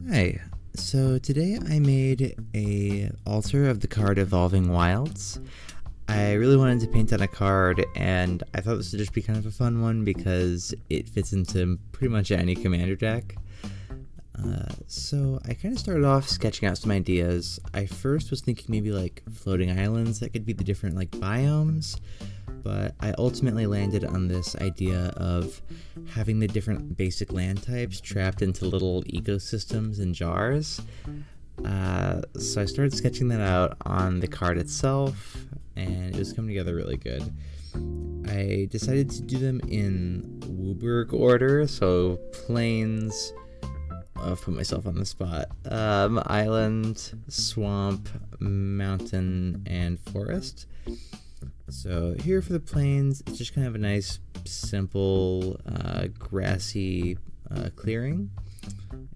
Hi. So today I made a altar of the card Evolving Wilds. I really wanted to paint on a card, and I thought this would just be kind of a fun one because it fits into pretty much any commander deck. So I kind of started off sketching out some ideas. I first was thinking maybe like floating islands that could be the different like biomes, but I ultimately landed on this idea of having the different basic land types trapped into little ecosystems and jars. So I started sketching that out on the card itself, and it was coming together really good. I decided to do them in WUBRG order, so plains, I'll put myself on the spot, island, swamp, mountain, and forest. So here for the plains, it's just kind of a nice, simple, grassy clearing.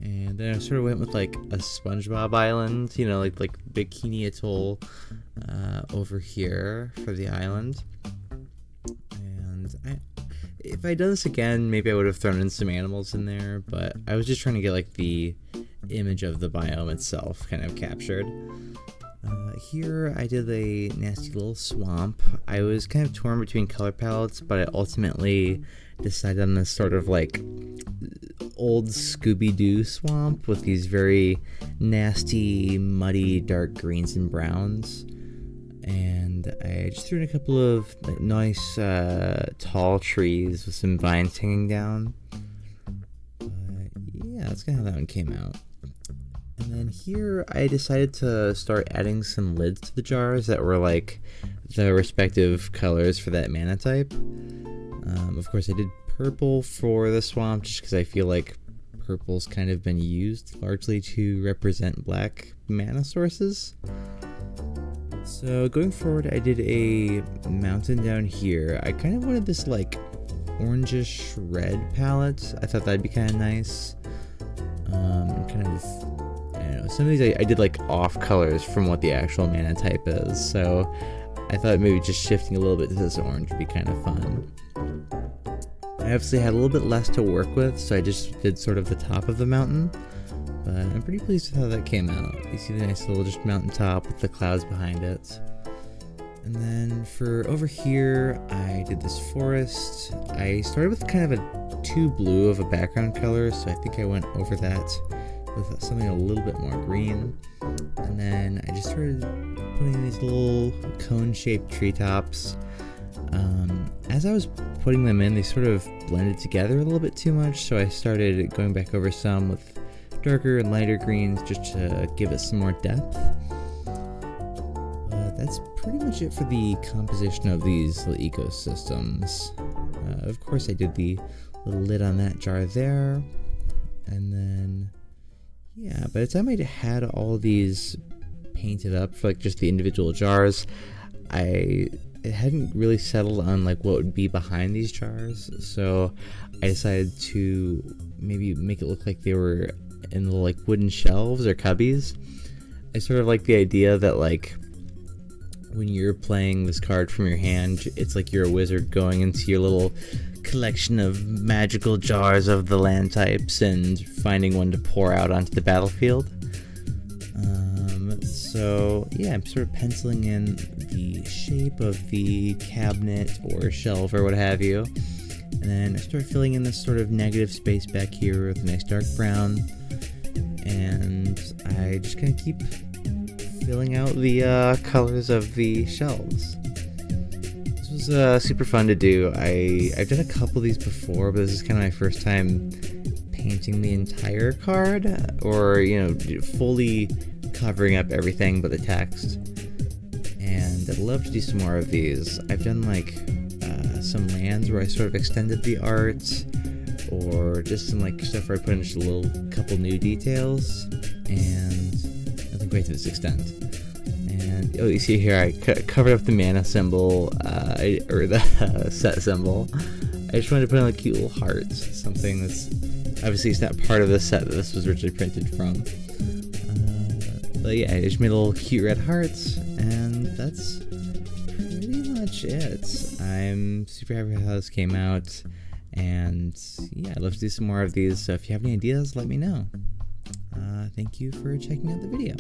And then I sort of went with like a SpongeBob island, like Bikini Atoll over here for the island. And if I'd done this again, maybe I would have thrown in some animals in there, but I was just trying to get like the image of the biome itself kind of captured. Here I did a nasty little swamp. I was kind of torn between color palettes, but I ultimately decided on this sort of like old Scooby-Doo swamp with these very nasty, muddy, dark greens and browns. And I just threw in a couple of nice, tall trees with some vines hanging down. Yeah, that's kind of how that one came out. And then here I decided to start adding some lids to the jars that were like the respective colors for that mana type. Of course I did purple for the swamp just because I feel like purple's kind of been used largely to represent black mana sources. So going forward, I did a mountain down here. I kind of wanted this like orangish red palette. I thought that'd be kind of nice. Kind of, I don't know, some of these I did like off colors from what the actual mana type is. So I thought maybe just shifting a little bit to this orange would be kind of fun. I obviously had a little bit less to work with, so I just did sort of the top of the mountain. But I'm pretty pleased with how that came out. You see the nice little just mountaintop with the clouds behind it. And then for over here, I did this forest. I started with kind of a too blue of a background color, so I think I went over that with something a little bit more green. And then I just started putting these little cone-shaped treetops. As I was putting them in, they sort of blended together a little bit too much, so I started going back over some with darker and lighter greens just to give it some more depth. That's pretty much it for the composition of these little ecosystems. Of course I did the little lid on that jar there, and then yeah, by the time I had all these painted up for like just the individual jars, it hadn't really settled on like what would be behind these jars, so I decided to maybe make it look like they were in little like wooden shelves or cubbies. I sort of like the idea that like when you're playing this card from your hand, it's like you're a wizard going into your little collection of magical jars of the land types and finding one to pour out onto the battlefield. So yeah, I'm sort of penciling in the shape of the cabinet or shelf or what have you. And then I start filling in this sort of negative space back here with a nice dark brown. And I just kind of keep filling out the colors of the shelves. This was super fun to do. I've done a couple of these before, but this is kind of my first time painting the entire card, or fully covering up everything but the text. And I'd love to do some more of these. I've done like some lands where I sort of extended the art, or just some like stuff where I put in just a couple new details, and nothing quite to this extent. And you see here I covered up the mana symbol, or the set symbol. I just wanted to put in like cute little hearts, something that's obviously it's not part of the set that this was originally printed from. But yeah, I just made little cute red hearts, and that's pretty much it. I'm super happy with how this came out, and yeah, I'd love to do some more of these, so if you have any ideas, let me know. Thank you for checking out the video.